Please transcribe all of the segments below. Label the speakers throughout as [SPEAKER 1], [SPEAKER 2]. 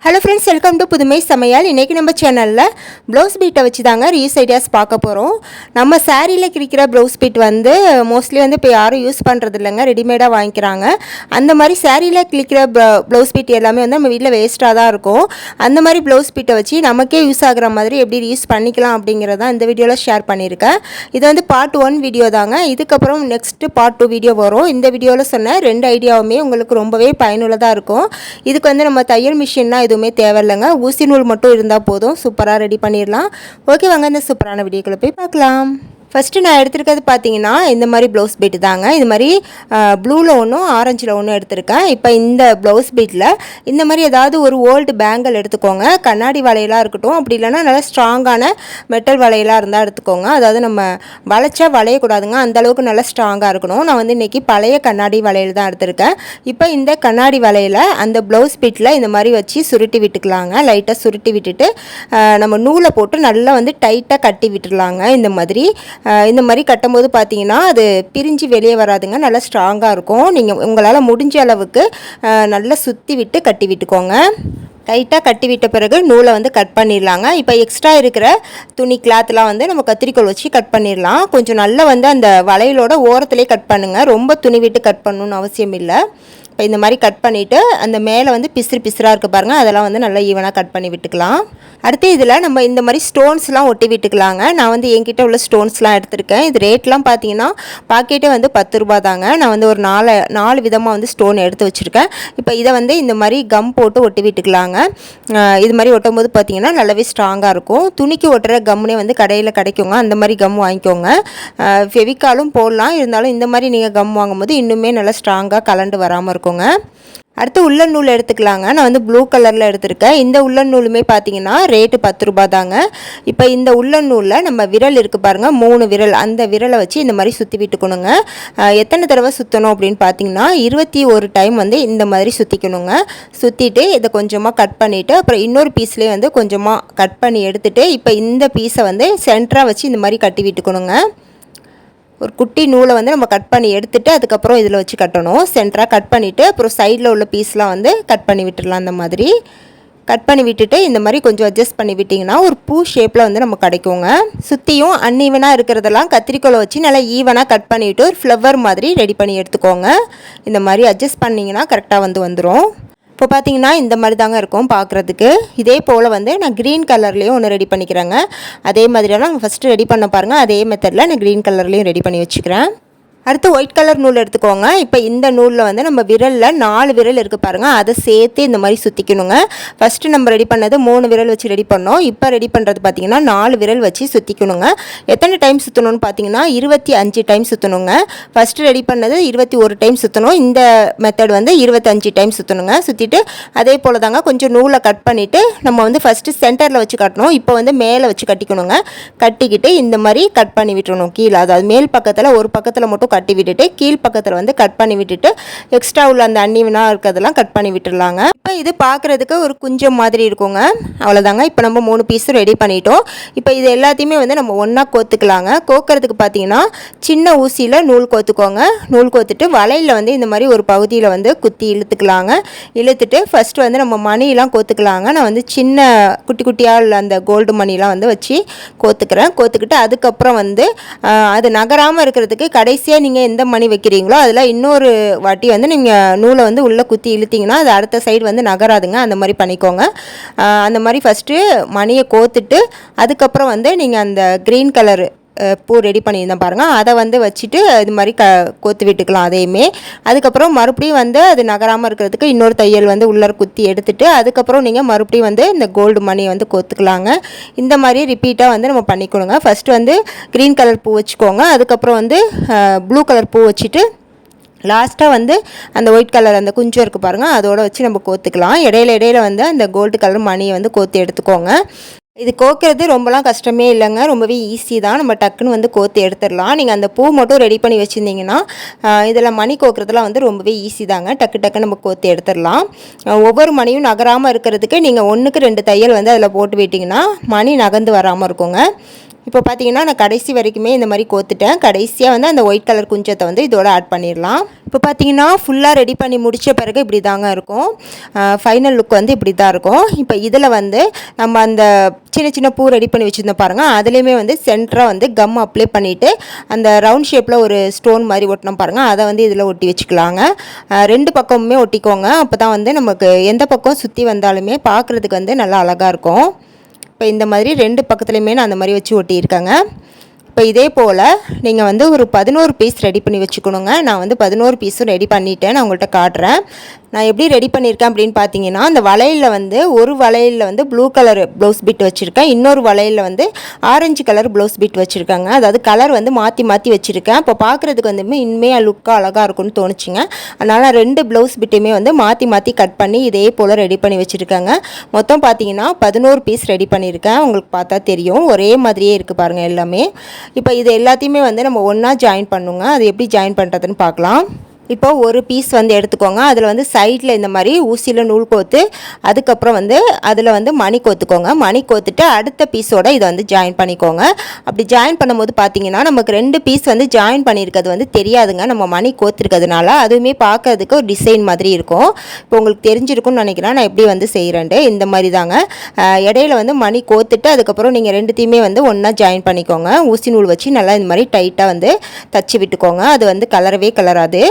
[SPEAKER 1] Hello friends, welcome to புதுமை சமையல். இன்றைக்கி நம்ம சேனலில் ப்ளவுஸ் பீட்டை வச்சு தாங்க ரீயூஸ் ஐடியாஸ் பார்க்க போகிறோம். நம்ம சாரியில் கிழிக்கிற ப்ளவுஸ் பீட் வந்து மோஸ்ட்லி வந்து இப்போ யாரும் யூஸ் பண்ணுறது இல்லைங்க, ரெடிமேடாக வாங்கிக்கிறாங்க. அந்த மாதிரி சாரியில் கிழிக்கிற ப்ளவுஸ் பீட் எல்லாமே வந்து நம்ம வீட்டில் வேஸ்ட்டாக தான் இருக்கும். அந்த மாதிரி ப்ளவுஸ் பீட்டை வச்சு நமக்கே யூஸ் ஆகிற மாதிரி எப்படி ரீயூஸ் பண்ணிக்கலாம் அப்படிங்கிறதான் இந்த வீடியோவில் ஷேர் பண்ணியிருக்கேன். இது வந்து பார்ட் 1 வீடியோ தாங்க. இதுக்கப்புறம் நெக்ஸ்ட்டு பார்ட் 2 வீடியோ வரும். இந்த வீடியோவில் சொன்ன 2 ஐடியாவுமே உங்களுக்கு ரொம்பவே பயனுள்ளதாக இருக்கும். இதுக்கு வந்து நம்ம தையல் மிஷின்னா எதுவுமே தேவையில்லைங்க, ஊசி நூல் மட்டும் இருந்தால் போதும், சூப்பராக ரெடி பண்ணிடலாம். ஓகே, வாங்க இந்த சூப்பரான வீடியோக்குள்ளே போய் பார்க்கலாம். ஃபஸ்ட்டு நான் எடுத்துருக்கிறது பார்த்தீங்கன்னா இந்த மாதிரி ப்ளவுஸ் பீட்டு தாங்க. இது மாதிரி ப்ளூவில் ஒன்றும் ஆரஞ்சில் ஒன்றும் எடுத்திருக்கேன். இப்போ இந்த ப்ளவுஸ் பீட்டில் இந்த மாதிரி ஏதாவது ஒரு ஓல்டு பேங்கிள் எடுத்துக்கோங்க. கண்ணாடி வளையலாக இருக்கட்டும், அப்படி இல்லைனா நல்லா ஸ்ட்ராங்கான மெட்டல் வளையலாக இருந்தால் எடுத்துக்கோங்க. அதாவது நம்ம வளைச்சா வளையக்கூடாதுங்க, அந்தளவுக்கு நல்லா ஸ்ட்ராங்காக இருக்கணும். நான் வந்து இன்றைக்கி பழைய கண்ணாடி வளையல் தான் எடுத்திருக்கேன். இப்போ இந்த கண்ணாடி வளையலை அந்த ப்ளவுஸ் பீட்டில் இந்த மாதிரி வச்சு சுருட்டி விட்டுக்கலாங்க. லைட்டாக சுருட்டி விட்டுட்டு நம்ம நூலை போட்டு நல்லா வந்து டைட்டாக கட்டி விட்டுடலாங்க. இந்த மாதிரி கட்டும்போது பார்த்தீங்கன்னா அது பிரிஞ்சு வெளியே வராதுங்க, நல்லா ஸ்ட்ராங்காக இருக்கும். நீங்கள் உங்களால் முடிஞ்ச அளவுக்கு நல்லா சுற்றி விட்டு கட்டி விட்டுக்கோங்க. டைட்டாக கட்டி விட்ட பிறகு நூலை வந்து கட் பண்ணிடலாங்க. இப்போ எக்ஸ்ட்ரா இருக்கிற துணி கிளாத்லாம் வந்து நம்ம கத்திரிக்கோல் வச்சு கட் பண்ணிடலாம். கொஞ்சம் நல்லா வந்து அந்த வளையலோட ஓரத்துலேயே கட் பண்ணுங்கள், ரொம்ப துணி விட்டு கட் பண்ணணுன்னு அவசியம் இல்லை. இப்போ இந்த மாதிரி கட் பண்ணிவிட்டு அந்த மேலே வந்து பிசுறாக இருக்குது பாருங்கள், அதெல்லாம் வந்து நல்லா ஈவனாக கட் பண்ணி விட்டுக்கலாம். அடுத்து இதில் நம்ம இந்த மாதிரி ஸ்டோன்ஸ்லாம் ஒட்டி விட்டுக்கலாங்க. நான் வந்து என்கிட்ட உள்ள ஸ்டோன்ஸ்லாம் எடுத்திருக்கேன். இது ரேட்லாம் பார்த்தீங்கன்னா பாக்கெட்டே வந்து 10 ரூபா தாங்க. நான் வந்து ஒரு 4 விதமாக வந்து ஸ்டோன் எடுத்து வச்சுருக்கேன். இப்போ இதை வந்து இந்த மாதிரி கம் போட்டு ஒட்டி விட்டுக்கலாங்க. இது மாதிரி ஒட்டும் போது பார்த்தீங்கன்னா நல்லாவே ஸ்ட்ராங்காக இருக்கும். துணிக்கு ஒட்டுற கம்முனே வந்து கடையில் கிடைக்குங்க, அந்த மாதிரி கம் வாங்கிக்கோங்க. ஃபெவிக்காலும் போடலாம், இருந்தாலும் இந்த மாதிரி நீங்கள் கம் வாங்கும்போது இன்னுமே நல்லா ஸ்ட்ராங்காக கலண்டு வராமல் இருக்குங்க. அடுத்து உள்ளன் நூல் எடுத்துக்கலாங்க. நான் வந்து ப்ளூ கலரில் எடுத்திருக்கேன். இந்த உள்ளன் நூலுமே பார்த்தீங்கன்னா ரேட்டு 10 ரூபா தாங்க. இப்போ இந்த உள்ளன் நூலில் நம்ம விரல் இருக்குது பாருங்கள், 3 விரல், அந்த விரலை வச்சு இந்த மாதிரி சுற்றி விட்டுக்கணுங்க. எத்தனை தடவை சுற்றணும் அப்படின்னு பார்த்தீங்கன்னா 21 டைம் வந்து இந்த மாதிரி சுற்றிக்கணுங்க. சுற்றிட்டு இதை கொஞ்சமாக கட் பண்ணிவிட்டு அப்புறம் இன்னொரு பீஸ்லேயே வந்து கொஞ்சமாக கட் பண்ணி எடுத்துகிட்டு இப்போ இந்த பீஸை வந்து சென்டராக வச்சு இந்த மாதிரி கட்டி விட்டுக்கணுங்க. ஒரு குட்டி நூலை வந்து நம்ம கட் பண்ணி எடுத்துகிட்டு அதுக்கப்புறம் இதில் வச்சு கட்டணும். சென்டராக கட் பண்ணிவிட்டு அப்புறம் சைடில் உள்ள பீஸ்லாம் வந்து கட் பண்ணி விட்டுடலாம். அந்த மாதிரி கட் பண்ணி விட்டுட்டு இந்த மாதிரி கொஞ்சம் அட்ஜஸ்ட் பண்ணி விட்டிங்கன்னா ஒரு பூ ஷேப்பில் வந்து நம்ம கிடைக்குங்க. சுற்றியும் அன்ஈவனாக இருக்கிறதெல்லாம் கத்திரிக்கோலை வச்சு நல்லா ஈவனாக கட் பண்ணிவிட்டு ஒரு ஃப்ளவர் மாதிரி ரெடி பண்ணி எடுத்துக்கோங்க. இந்த மாதிரி அட்ஜஸ்ட் பண்ணிங்கன்னா கரெக்டாக வந்துடும். இப்போ பார்த்தீங்கன்னா இந்த மாதிரி தாங்க இருக்கும் பார்க்குறதுக்கு. இதே போல் வந்து நான் க்ரீன் கலர்லேயும் ஒன்று ரெடி பண்ணிக்கிறேங்க. அதே மாதிரியெல்லாம் ஃபஸ்ட்டு ரெடி பண்ண பாருங்கள், அதே மெத்தடில் நான் க்ரீன் கலர்லேயும் ரெடி பண்ணி வச்சுக்கிறேன். அடுத்து ஒயிட் கலர் நூல் எடுத்துக்கோங்க. இப்போ இந்த நூலில் வந்து நம்ம விரலில் 4 விரல் இருக்குது பாருங்கள், அதை சேர்த்து இந்த மாதிரி சுற்றிக்கணுங்க. ஃபஸ்ட்டு நம்ம ரெடி பண்ணது 3 விரல் வச்சு ரெடி பண்ணோம். இப்போ ரெடி பண்ணுறது பார்த்திங்கன்னா 4 விரல் வச்சு சுற்றிக்கணுங்க. எத்தனை டைம் சுற்றணும்னு பார்த்தீங்கன்னா 25 டைம் சுற்றணுங்க. ஃபஸ்ட்டு ரெடி பண்ணது 21 டைம் சுற்றணும். இந்த மெத்தட் வந்து 25 டைம் சுற்றணுங்க. சுற்றிட்டு அதே போல் தாங்க கொஞ்சம் நூலை கட் பண்ணிவிட்டு நம்ம வந்து ஃபஸ்ட்டு சென்டரில் வச்சு கட்டணும். இப்போ வந்து மேலே வச்சு கட்டிக்கணுங்க. கட்டிக்கிட்டு இந்த மாதிரி கட் பண்ணி விட்டுறணும் கீழே, அதாவது மேல் பக்கத்தில் ஒரு பக்கத்தில் மட்டும் கட்டி விட்டுட்டு கீழ் பக்கத்தில் வந்து கட் பண்ணி விட்டுட்டு எக்ஸ்ட்ரா உள்ள அந்த அன்னிவனாக இருக்கிறதெல்லாம் கட் பண்ணி விட்டுடலாங்க. இப்போ இது பார்க்குறதுக்கு ஒரு குஞ்சம் மாதிரி இருக்குங்க. அவ்வளோதாங்க. இப்போ நம்ம 3 பீஸும் ரெடி பண்ணிட்டோம். இப்போ இது எல்லாத்தையுமே வந்து நம்ம ஒன்றா கோத்துக்கலாங்க. கோக்கிறதுக்கு பார்த்தீங்கன்னா சின்ன ஊசியில் நூல் கோத்துக்கோங்க. நூல் கோத்துட்டு வலையில் வந்து இந்த மாதிரி ஒரு பகுதியில் வந்து குத்தி இழுத்துக்கலாங்க. இழுத்துட்டு ஃபஸ்ட்டு வந்து நம்ம மணிலாம் கோத்துக்கலாங்க. நான் வந்து சின்ன குட்டி குட்டியாக அந்த கோல்டு மணிலாம் வந்து வச்சு கோத்துக்கிறேன். கோத்துக்கிட்டு அதுக்கப்புறம் வந்து அது நகராமல் இருக்கிறதுக்கு கடைசியாக நீங்கள் எந்த மணி வைக்கிறீங்களோ அதில் இன்னொரு வாட்டி வந்து நீங்கள் நூலை வந்து உள்ளே குத்தி இழுத்திங்கன்னா அது அடுத்த சைடு வந்து நகராதுங்க. அந்த மாதிரி பண்ணிக்கோங்க. அந்த மாதிரி ஃபஸ்ட்டு மணியை கோத்துட்டு அதுக்கப்புறம் வந்து நீங்கள் அந்த க்ரீன் கலர் பூ ரெடி பண்ணியிருந்தேன் பாருங்கள், அதை வந்து வச்சுட்டு இது மாதிரி கோத்து விட்டுக்கலாம். அதையுமே அதுக்கப்புறம் மறுபடியும் வந்து அது நகராமல் இருக்கிறதுக்கு இன்னொரு தையல் வந்து உள்ளார குத்தி எடுத்துகிட்டு அதுக்கப்புறம் நீங்கள் மறுபடியும் வந்து இந்த கோல்டு மணியை வந்து கோத்துக்கலாங்க. இந்த மாதிரி ரிப்பீட்டாக வந்து நம்ம பண்ணிக்கணுங்க. ஃபஸ்ட்டு வந்து க்ரீன் கலர் பூ வச்சுக்கோங்க. அதுக்கப்புறம் வந்து ப்ளூ கலர் பூ வச்சுட்டு லாஸ்ட்டாக வந்து அந்த ஒயிட் கலர் அந்த குஞ்சம் இருக்குது பாருங்கள், அதோட வச்சு நம்ம கோத்துக்கலாம். இடையில வந்து அந்த கோல்டு கலர் மணியை வந்து கோத்து எடுத்துக்கோங்க. இது கோக்கிறது ரொம்பலாம் கஷ்டமே இல்லைங்க, ரொம்பவே ஈஸி தான். நம்ம டக்குன்னு வந்து கோத்து எடுத்துடலாம். நீங்கள் அந்த பூ மட்டும் ரெடி பண்ணி வச்சுருந்தீங்கன்னா இதில் மணி கோக்கிறதுலாம் வந்து ரொம்பவே ஈஸி தாங்க. டக்கு நம்ம கோத்து எடுத்துடலாம். ஒவ்வொரு மணியும் நகராமல் இருக்கிறதுக்கு நீங்கள் 1க்கு 2 தையல் வந்து அதில் போட்டு விட்டிங்கன்னா மணி நகர்ந்து வராமல் இருக்குங்க. இப்போ பார்த்தீங்கன்னா நான் கடைசி வரைக்குமே இந்த மாதிரி கோத்துட்டேன். கடைசியாக வந்து அந்த ஒயிட் கலர் குஞ்சத்தை வந்து இதோட ஆட் பண்ணிடலாம். இப்போ பார்த்தீங்கன்னா ஃபுல்லாக ரெடி பண்ணி முடித்த பிறகு இப்படி தாங்க இருக்கும். ஃபைனல் லுக் வந்து இப்படி தான் இருக்கும். இப்போ இதில் வந்து நம்ம அந்த சின்ன சின்ன பூ ரெடி பண்ணி வச்சுருந்தோம் பாருங்கள், அதுலேயுமே வந்து சென்டராக வந்து கம் அப்ளை பண்ணிவிட்டு அந்த ரவுண்ட் ஷேப்பில் ஒரு ஸ்டோன் மாதிரி ஒட்டினோம் பாருங்கள், அதை வந்து இதில் ஒட்டி வச்சுக்கலாங்க. 2 பக்கமுமே ஒட்டிக்கோங்க. அப்போ தான் வந்து நமக்கு எந்த பக்கம் சுற்றி வந்தாலுமே பார்க்குறதுக்கு வந்து நல்லா அழகாக இருக்கும். இப்போ இந்த மாதிரி 2 பக்கத்துலையுமே நான் அந்த மாதிரி வச்சு ஒட்டியிருக்கேங்க. இப்போ இதே போல் நீங்கள் வந்து ஒரு 11 பீஸ் ரெடி பண்ணி வச்சுக்கணுங்க. நான் வந்து 11 பீஸும் ரெடி பண்ணிவிட்டேன். நான் உங்கள்கிட்ட காட்டுறேன். நான் எப்படி ரெடி பண்ணியிருக்கேன் அப்படின்னு பார்த்தீங்கன்னா, அந்த வளையலில் வந்து ஒரு வளையலில் வந்து ப்ளூ கலர் ப்ளவுஸ் பிட் வச்சுருக்கேன், இன்னொரு வளையலில் வந்து ஆரஞ்சு கலர் ப்ளவுஸ் பிட் வச்சுருக்காங்க. அதாவது கலர் வந்து மாற்றி மாற்றி வச்சுருக்கேன். இப்போ பார்க்குறதுக்கு வந்து இனிமேல் லுக்காக அழகாக இருக்கும்னு தோணுச்சிங்க. அதனால் 2 ப்ளவுஸ் பிட்டுமே வந்து மாற்றி மாற்றி கட் பண்ணி இதே போல் ரெடி பண்ணி வச்சுருக்காங்க. மொத்தம் பார்த்தீங்கன்னா 11 பீஸ் ரெடி பண்ணியிருக்கேன். உங்களுக்கு பார்த்தா தெரியும், ஒரே மாதிரியே இருக்குது பாருங்கள் எல்லாமே. இப்போ இது எல்லாத்தையுமே வந்து நம்ம ஒன்றா ஜாயின் பண்ணுங்க. அது எப்படி ஜாயின் பண்ணுறதுன்னு பார்க்கலாம். இப்போ ஒரு பீஸ் வந்து எடுத்துக்கோங்க. அதில் வந்து சைடில் இந்த மாதிரி ஊசியில் நூல் கோத்து, அதுக்கப்புறம் வந்து அதில் வந்து மணி கோத்துக்கோங்க. மணி கோத்துட்டு அடுத்த பீஸோட இதை வந்து ஜாயின் பண்ணிக்கோங்க. அப்படி ஜாயின் பண்ணும்போது பார்த்தீங்கன்னா நமக்கு 2 பீஸ் வந்து ஜாயின் பண்ணியிருக்கிறது வந்து தெரியாதுங்க, நம்ம மணி கோத்துருக்கிறதுனால. அதுவுமே பார்க்கறதுக்கு ஒரு டிசைன் மாதிரி இருக்கும். இப்போ உங்களுக்கு தெரிஞ்சிருக்கும்னு நினைக்கிறேன் நான் எப்படி வந்து செய்கிறேன்ட்டு. இந்த மாதிரி தாங்க இடையில வந்து மணி கோத்துட்டு அதுக்கப்புறம் நீங்கள் 2த்தையுமே வந்து ஒன்றா ஜாயின் பண்ணிக்கோங்க. ஊசி நூல் வச்சு நல்லா இந்த மாதிரி டைட்டாக வந்து தச்சு விட்டுக்கோங்க. அது வந்து கலரவே கலராது.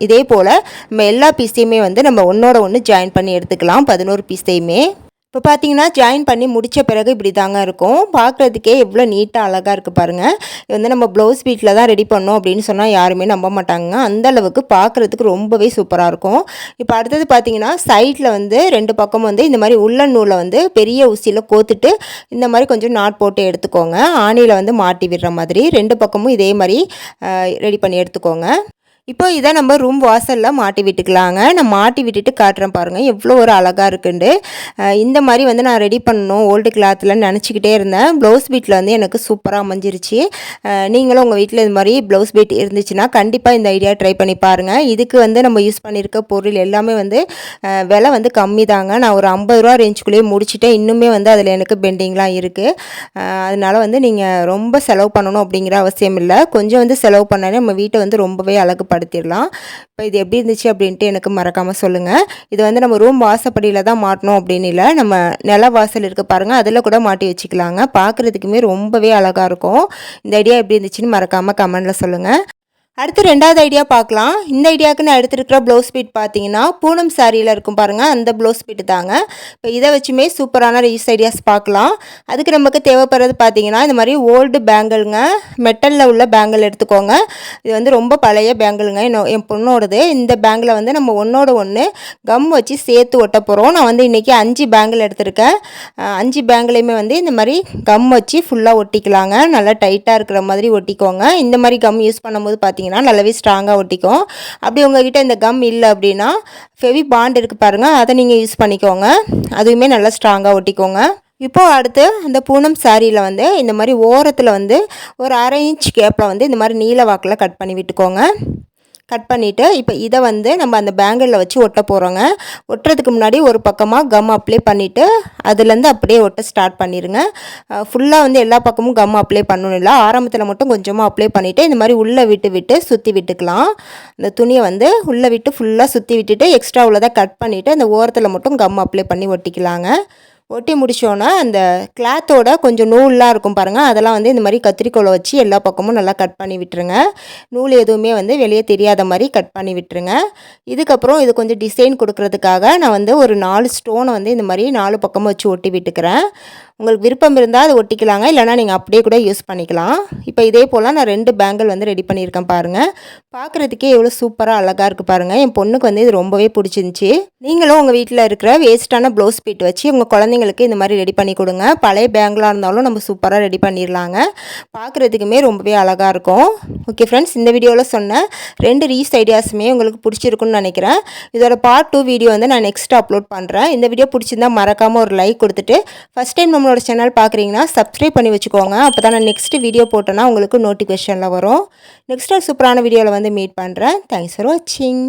[SPEAKER 1] இதே போல் நம்ம எல்லா பீஸையுமே வந்து நம்ம ஒன்றோட ஒன்று ஜாயின் பண்ணி எடுத்துக்கலாம், 11 பீஸையுமே. இப்போ பார்த்தீங்கன்னா ஜாயின் பண்ணி முடித்த பிறகு இப்படி தாங்க இருக்கும். பார்க்குறதுக்கே எவ்வளோ நீட்டாக அழகாக இருக்குது பாருங்கள். இது வந்து நம்ம ப்ளவுஸ் பீட்டில் தான் ரெடி பண்ணோம் அப்படின்னு சொன்னால் யாருமே நம்ப மாட்டாங்க. அந்தளவுக்கு பார்க்குறதுக்கு ரொம்பவே சூப்பராக இருக்கும். இப்போ அடுத்தது பார்த்தீங்கன்னா சைடில் வந்து 2 பக்கம் வந்து இந்த மாதிரி உள்ளன் நூலை வந்து பெரிய ஊசியில் கோத்துட்டு இந்த மாதிரி கொஞ்சம் நாட் போட்டு எடுத்துக்கோங்க. ஆணியில் வந்து மாட்டி விடுற மாதிரி 2 பக்கமும் இதே மாதிரி ரெடி பண்ணி எடுத்துக்கோங்க. இப்போ இதை நம்ம ரூம் வாசலில் மாட்டி விட்டுக்கலாங்க. நான் மாட்டி விட்டுட்டு காட்டுறேன் பாருங்கள் எவ்வளோ ஒரு அழகாக இருக்குண்டு. இந்த மாதிரி வந்து நான் ரெடி பண்ணணும் ஓல்டு கிளாத்தில் நினச்சிக்கிட்டே இருந்தேன். ப்ளவுஸ் பீட்டில் வந்து எனக்கு சூப்பராக அமைஞ்சிருச்சு. நீங்களும் உங்கள் வீட்டில் இது மாதிரி ப்ளவுஸ் பீட் இருந்துச்சுன்னா கண்டிப்பாக இந்த ஐடியா ட்ரை பண்ணி பாருங்கள். இதுக்கு வந்து நம்ம யூஸ் பண்ணியிருக்க பொருள் எல்லாமே வந்து விலை வந்து கம்மி தாங்க. நான் ஒரு 50 ரூபா ரேஞ்சுக்குள்ளேயே முடிச்சுட்டேன். இன்னுமே வந்து அதில் எனக்கு பெண்டிங்லாம் இருக்குது. அதனால் வந்து நீங்கள் ரொம்ப செலவு பண்ணணும் அப்படிங்கிற அவசியம் இல்லை. கொஞ்சம் வந்து செலவு பண்ணாலே நம்ம வீட்டை வந்து ரொம்பவே அழகு படுத்திடலாம். இப்போ இது எப்படி இருந்துச்சு அப்படின்ட்டு எனக்கு மறக்காமல் சொல்லுங்கள். இது வந்து நம்ம ரூம் வாசப்படியில் தான் மாட்டணும் அப்படின்னு இல்லை, நம்ம நில வாசல் இருக்க பாருங்கள் அதில் கூட மாட்டி வச்சுக்கலாங்க. பார்க்குறதுக்குமே ரொம்பவே அழகாக இருக்கும். இந்த ஐடியா எப்படி இருந்துச்சுன்னு மறக்காமல் கமெண்டில் சொல்லுங்கள். அடுத்து 2வது ஐடியா பார்க்கலாம். இந்த ஐடியாவுக்கு நான் எடுத்துருக்கிற ப்ளவுஸ் பீட் பார்த்தீங்கன்னா பூனம் சாரியில் இருக்கும் பாருங்கள், அந்த ப்ளவுஸ் பீட்டு தாங்க. இப்போ இதை வச்சுமே சூப்பரான யூஸ் ஐடியாஸ் பார்க்கலாம். அதுக்கு நமக்கு தேவைப்படுறது பார்த்தீங்கன்னா இந்த மாதிரி ஓல்டு பேங்கிள்ங்க, மெட்டலில் உள்ள பேங்கிள் எடுத்துக்கோங்க. இது வந்து ரொம்ப பழைய பேங்கிளுங்க, என் பொண்ணோடது. இந்த பேங்கில் வந்து நம்ம ஒன்றோட ஒன்று கம் வச்சு சேர்த்து ஒட்ட போகிறோம். நான் வந்து இன்றைக்கி 5 பேங்கிள் எடுத்திருக்கேன். 5 பேங்கிலையுமே வந்து இந்த மாதிரி கம் வச்சு ஃபுல்லாக ஒட்டிக்கலாங்க. நல்லா டைட்டாக இருக்கிற மாதிரி ஒட்டிக்கோங்க. இந்த மாதிரி கம் யூஸ் பண்ணும்போது பார்த்தீங்கன்னா நல்லாவே ஸ்ட்ராங்காக ஒட்டிக்கும். அப்படி உங்ககிட்ட இந்த கம் இல்லை அப்படின்னா ஃபெவி பாண்ட் இருக்குது பாருங்கள், அதை நீங்கள் யூஸ் பண்ணிக்கோங்க. அதுவுமே நல்லா ஸ்ட்ராங்காக ஒட்டிக்கோங்க. இப்போது அடுத்து அந்த பூனம் சாரியில் வந்து இந்த மாதிரி ஓரத்தில் வந்து ஒரு 1/2 இன்ச் கேப்பில் வந்து இந்த மாதிரி நீல வாக்கில் கட் பண்ணி விட்டுக்கோங்க. கட் பண்ணிவிட்டு இப்போ இதை வந்து நம்ம அந்த பேங்கிளில் வச்சு ஒட்ட போகிறோங்க. ஒட்டுறதுக்கு முன்னாடி ஒரு பக்கமாக கம் அப்ளை பண்ணிவிட்டு அதுலேருந்து அப்படியே ஒட்ட ஸ்டார்ட் பண்ணிடுங்க. ஃபுல்லாக வந்து எல்லா பக்கமும் கம் அப்ளை பண்ணணும் இல்லை, ஆரம்பத்தில் மட்டும் கொஞ்சமாக அப்ளை பண்ணிவிட்டு இந்த மாதிரி உள்ளே விட்டு சுற்றி விட்டுக்கலாம். இந்த துணியை வந்து உள்ளே விட்டு ஃபுல்லாக சுற்றி விட்டுட்டு எக்ஸ்ட்ரா உள்ளதை கட் பண்ணிவிட்டு அந்த ஓரத்தில் மட்டும் கம் அப்ளை பண்ணி ஒட்டிக்கலாங்க. ஒட்டி முடித்தோன்னா அந்த கிளாத்தோட கொஞ்சம் நூல்லாம் இருக்கும் பாருங்கள், அதெல்லாம் வந்து இந்த மாதிரி கத்திரிக்கோலை வச்சு எல்லா பக்கமும் நல்லா கட் பண்ணி விட்டுருங்க. நூல் எதுவுமே வந்து வெளியே தெரியாத மாதிரி கட் பண்ணி விட்டுருங்க. இதுக்கப்புறம் இது கொஞ்சம் டிசைன் கொடுக்கறதுக்காக நான் வந்து ஒரு 4 ஸ்டோனை வந்து இந்த மாதிரி 4 பக்கமும் வச்சு ஒட்டி விட்டுக்கிறேன். உங்களுக்கு விருப்பம் இருந்தால் அதை ஒட்டிக்கலாங்க, இல்லைனா நீங்கள் அப்படியே கூட யூஸ் பண்ணிக்கலாம். இப்போ இதே போல் நான் 2 பேங்கிள் வந்து ரெடி பண்ணியிருக்கேன் பாருங்கள். பார்க்குறதுக்கே எவ்வளோ சூப்பராக அழகாக இருக்குது பாருங்கள். என் பொண்ணுக்கு வந்து இது ரொம்பவே பிடிச்சிருந்துச்சி. நீங்களும் உங்கள் வீட்டில் இருக்கிற வேஸ்ட்டான ப்ளவுஸ் பீட் வச்சு உங்கள் குழந்தைங்களுக்கு இந்த மாதிரி ரெடி பண்ணி கொடுங்க. பழைய பேங்கிளாக இருந்தாலும் நம்ம சூப்பராக ரெடி பண்ணிடலாங்க. பார்க்குறதுக்குமே ரொம்பவே அழகாக இருக்கும். ஓகே ஃப்ரெண்ட்ஸ், இந்த வீடியோவில் சொன்ன 2 ரீஸ் ஐடியாஸுமே உங்களுக்கு பிடிச்சிருக்குன்னு நினைக்கிறேன். இதோட பார்ட் 2 வீடியோ வந்து நான் நெக்ஸ்ட் அப்லோட் பண்ணுறேன். இந்த வீடியோ பிடிச்சிருந்தா மறக்காமல் ஒரு லைக் கொடுத்துட்டு ஃபஸ்ட் டைம் நம்மளோட சேனல் பார்க்குறீங்கன்னா சப்ஸ்கிரைப் பண்ணி வச்சுக்கோங்க. அப்போ தான் நான் நெக்ஸ்ட் வீடியோ போட்டேன்னா உங்களுக்கு நோட்டிஃபிகேஷனில் வரும். நெக்ஸ்ட் ஒரு சூப்பரான வீடியோவில் வந்து மீட் பண்ணுறேன். தேங்க்ஸ் ஃபார் வாட்சிங்.